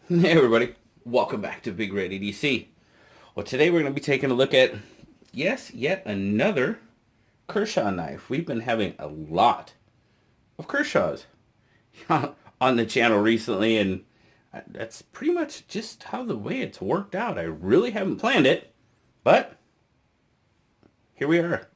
Hey everybody, welcome back to BigRedEDC. Well, today we're going to be taking a look at, yes, yet another Kershaw knife. We've been having a lot of Kershaws on the channel recently, and that's pretty much just how the way it's worked out. I really haven't planned it, but here we are.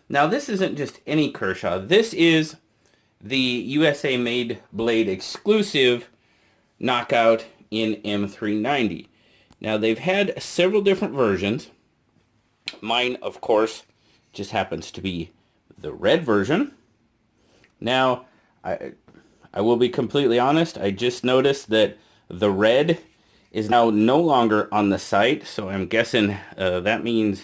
Now, this isn't just any Kershaw. This is the USA made blade exclusive knockout in M390. Now, they've had several different versions. Mine, of course, just happens to be the red version. Now, I will be completely honest, I just noticed that the red is now no longer on the site, so I'm guessing that means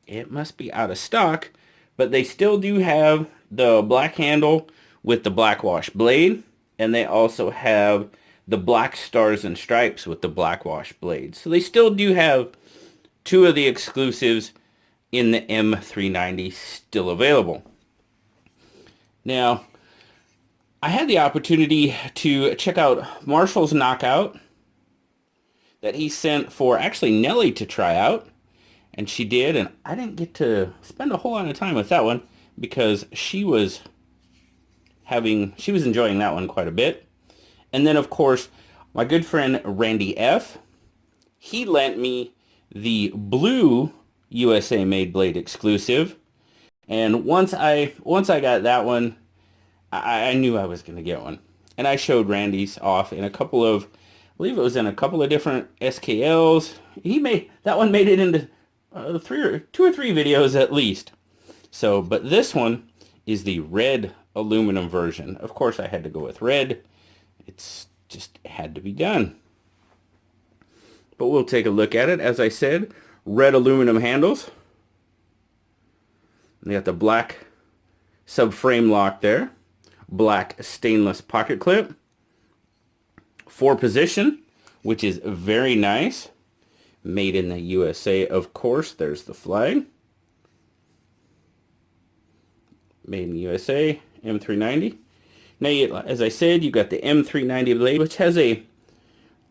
it must be out of stock, but they still do have the black handle with the black wash blade, and they also have the black stars and stripes with the black wash blade. So they still do have two of the exclusives in the M390 still available. Now, I had the opportunity to check out Marshall's knockout that he sent for actually Nellie to try out, and she did, and I didn't get to spend a whole lot of time with that one because she was enjoying that one quite a bit. And then, of course, my good friend Randy F., he lent me the blue USA made blade exclusive. And once I got that one, I knew I was going to get one. And I showed Randy's off in a couple of, I believe it was in a couple of different SKLs. That one made it into two or three videos at least. So, but this one is the red aluminum version. Of course, I had to go with red. It's just had to be done. But we'll take a look at it. As I said, red aluminum handles. They got the black subframe lock there. Black stainless pocket clip. 4-position, which is very nice. Made in the USA, of course. There's the flag. Made in the USA, M390. Now, as I said, you got the M390 blade, which has a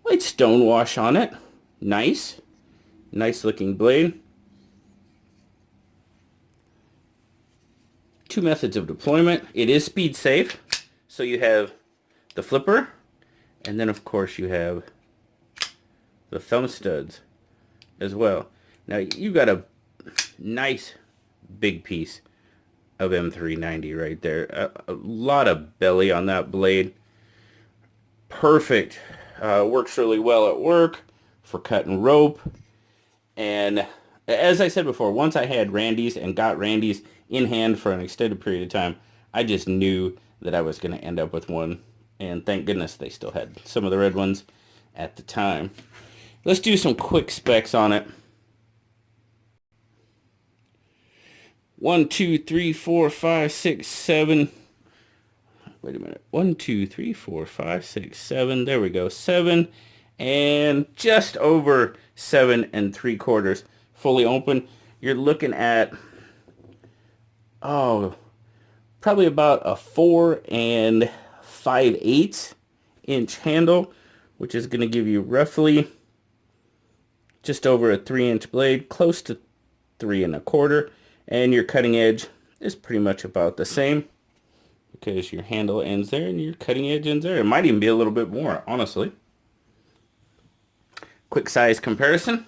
light stone wash on it. Nice looking blade. 2 methods of deployment. It is speed safe. So you have the flipper, and then of course you have the thumb studs as well. Now you got a nice big piece of M390 right there. A lot of belly on that blade. Perfect. Works really well at work for cutting rope. And as I said before, once I had Randy's and got Randy's in hand for an extended period of time, I just knew that I was going to end up with one. And thank goodness they still had some of the red ones at the time. Let's do some quick specs on it. 1, 2, 3, 4, 5, 6, 7. Wait a minute. 1, 2, 3, 4, 5, 6, 7. There we go. 7 and just over 7 3/4 fully open. You're looking at, probably about a 4 5/8 inch handle, which is going to give you roughly just over a 3-inch blade, close to 3 1/4. And your cutting edge is pretty much about the same because your handle ends there and your cutting edge ends there. It might even be a little bit more, honestly. Quick size comparison.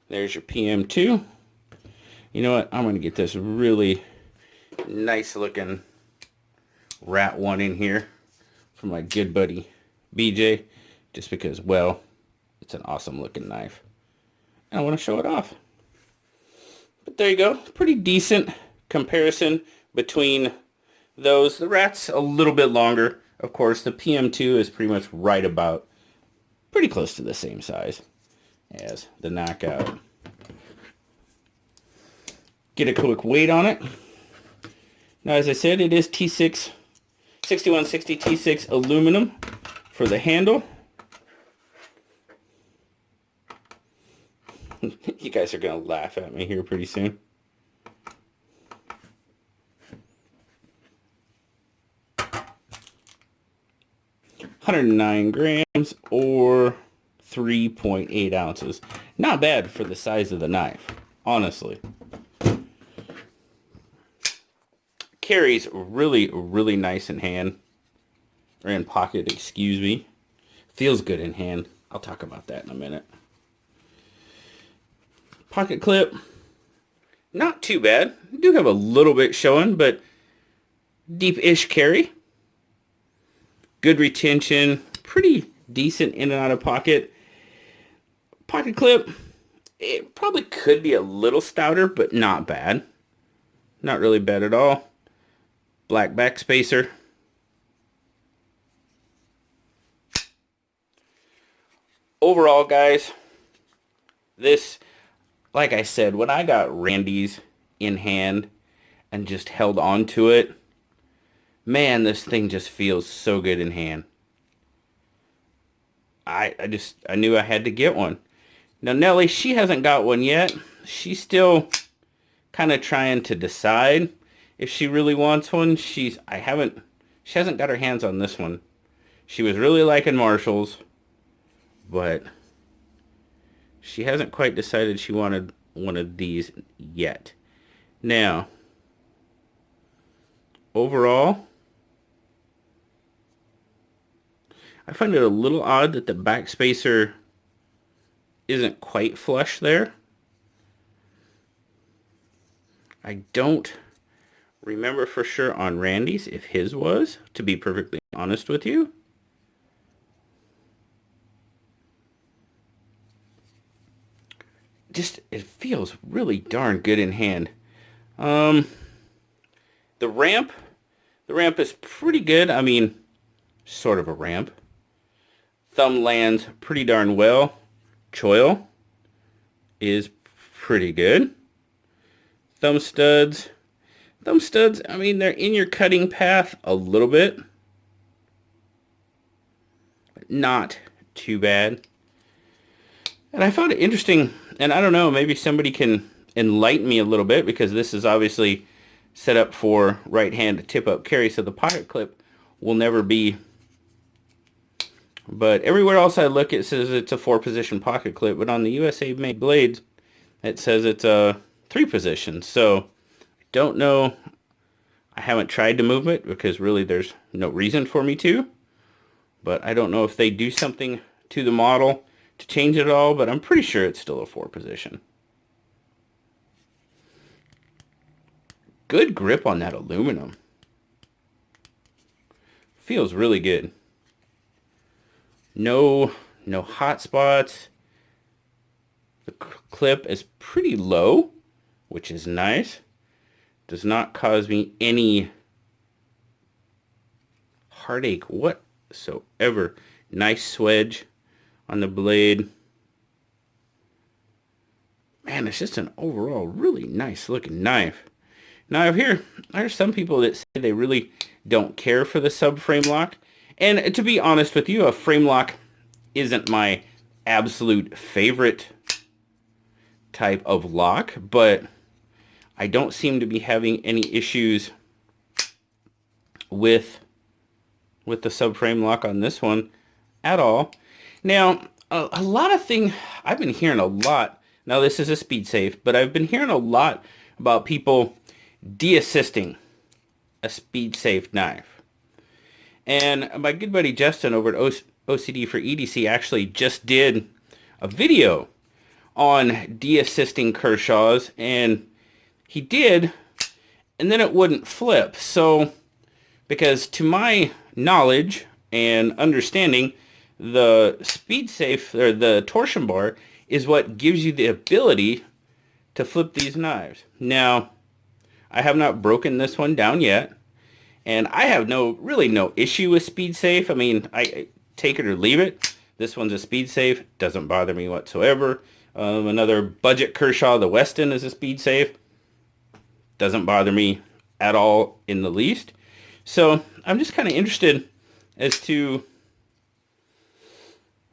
There's your PM2. You know what? I'm going to get this really nice looking rat one in here for my good buddy BJ, just because, well, it's an awesome looking knife. I want to show it off. But there you go. Pretty decent comparison between those. The rat's a little bit longer. Of course, the PM2 is pretty much right about, pretty close to the same size as the knockout. Get a quick weight on it. Now, as I said, it is T6, 6160 T6 aluminum for the handle. You guys are going to laugh at me here pretty soon. 109 grams or 3.8 ounces. Not bad for the size of the knife, honestly. Carries really, really nice in hand. Or in pocket, excuse me. Feels good in hand. I'll talk about that in a minute. Pocket clip. Not too bad. Do have a little bit showing, but deep-ish carry. Good retention. Pretty decent in and out of pocket. Pocket clip. It probably could be a little stouter, but not bad. Not really bad at all. Black backspacer. Overall, guys, this, like I said, when I got Randy's in hand and just held on to it, man, this thing just feels so good in hand. I knew I had to get one. Now, Nellie, she hasn't got one yet. She's still kind of trying to decide if she really wants one. She hasn't got her hands on this one. She was really liking Marshall's, but she hasn't quite decided she wanted one of these yet. Now, overall, I find it a little odd that the backspacer isn't quite flush there. I don't remember for sure on Randy's if his was, to be perfectly honest with you. Just, it feels really darn good in hand. The ramp is pretty good. I mean, sort of a ramp. Thumb lands pretty darn well. Choil is pretty good. Thumb studs, I mean, they're in your cutting path a little bit. But not too bad. And I found it interesting, and I don't know, maybe somebody can enlighten me a little bit, because this is obviously set up for right hand tip-up carry, so the pocket clip will never be. But everywhere else I look, it says it's a 4-position pocket clip, but on the USA-made blades, it says it's a 3-position. So, I don't know. I haven't tried to move it, because really there's no reason for me to. But I don't know if they do something to the model to change it all, but I'm pretty sure it's still a 4-position. Good grip on that aluminum. Feels really good. No hot spots. The clip is pretty low, which is nice. Does not cause me any heartache whatsoever. Nice swedge on the blade. Man, it's just an overall really nice looking knife. Now, there's some people that say they really don't care for the subframe lock. And to be honest with you, a frame lock isn't my absolute favorite type of lock, but I don't seem to be having any issues with the subframe lock on this one at all. Now, a lot of things, I've been hearing a lot, now this is a speed safe, but I've been hearing a lot about people de-assisting a speed safe knife. And my good buddy Justin over at OCD for EDC actually just did a video on de-assisting Kershaws, and he did, and then it wouldn't flip. So, because to my knowledge and understanding, the speed safe, or the torsion bar, is what gives you the ability to flip these knives. Now, I have not broken this one down yet, and I have really no issue with speed safe. I mean, I take it or leave it. This one's a speed safe, doesn't bother me whatsoever. Another budget Kershaw, the Weston, is a speed safe. Doesn't bother me at all in the least. So I'm just kind of interested as to,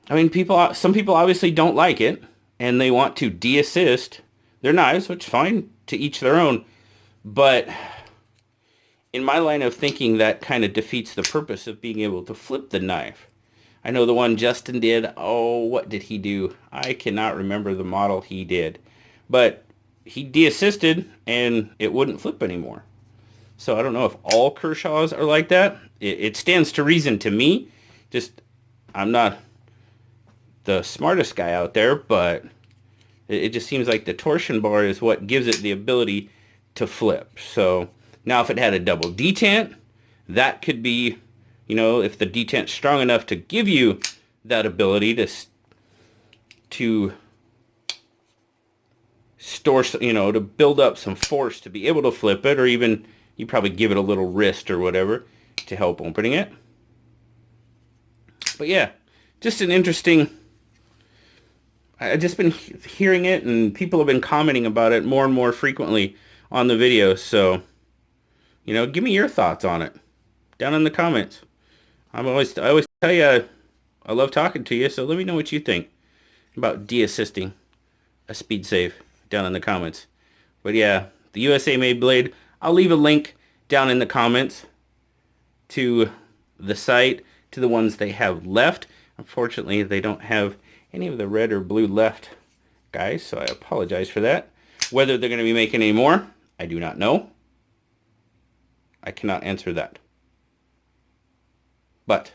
I mean, some people obviously don't like it, and they want to de-assist their knives, which fine, to each their own. But in my line of thinking, that kind of defeats the purpose of being able to flip the knife. I know the one Justin did. Oh, what did he do? I cannot remember the model he did. But he de-assisted and it wouldn't flip anymore. So I don't know if all Kershaws are like that. It stands to reason to me. Just, I'm not the smartest guy out there, but it just seems like the torsion bar is what gives it the ability to flip. So now if it had a double detent, that could be, you know, if the detent's strong enough to give you that ability to store, you know, to build up some force to be able to flip it, or even you probably give it a little wrist or whatever to help opening it. But yeah, just an interesting, I've just been hearing it and people have been commenting about it more and more frequently on the video. So, you know, give me your thoughts on it down in the comments. I always tell you I love talking to you, so let me know what you think about de-assisting a speed save down in the comments. But yeah, the USA made blade, I'll leave a link down in the comments to the site, to the ones they have left. Unfortunately, they don't have any of the red or blue left, guys, so I apologize for that. Whether they're going to be making any more, I do not know. I cannot answer that. But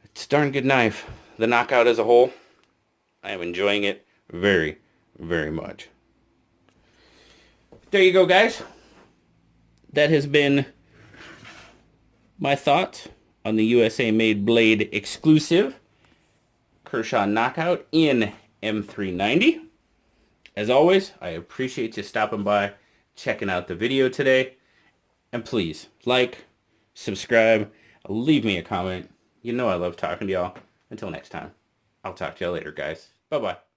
it's a darn good knife. The Knockout as a whole, I am enjoying it very, very much. There you go, guys. That has been my thoughts on the USA Made Blade exclusive Kershaw Knockout in M390. As always, I appreciate you stopping by, checking out the video today. And please, like, subscribe, leave me a comment. You know I love talking to y'all. Until next time, I'll talk to y'all later, guys. Bye-bye.